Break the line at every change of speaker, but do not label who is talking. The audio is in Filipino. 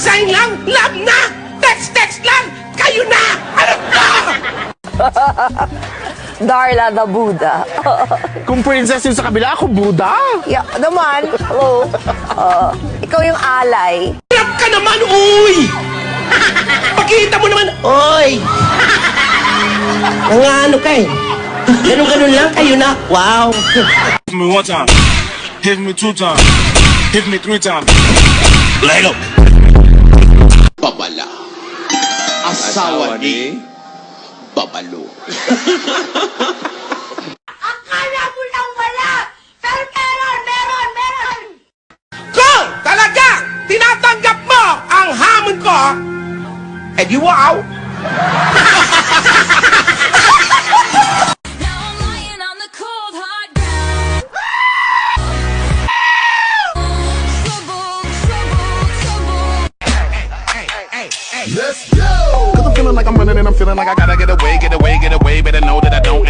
Sign lang, love na! Text lang, kayo na! Ano ka?
Darla the Buddha.
Kung princess yung sa kabila, ako Buddha.
Yeah, naman. Hello. Ikaw yung alay.
Love ka naman, uy! Pakita mo naman, oy! Mga ano ka eh. Ganun-ganun lang, kayo na. Wow!
Hit me one time, hit me two times, hit me three times. Lego.
Babala. Asawa ni Babalo.
Akala mo lang wala! Pero meron!
Kung talagang tinatanggap mo ang hamon ko, eh di wow!
Now I'm lying on the cold hard ground. Trouble.
Cause I'm feeling like I'm running and I'm feeling like I gotta get away. Better know that I don't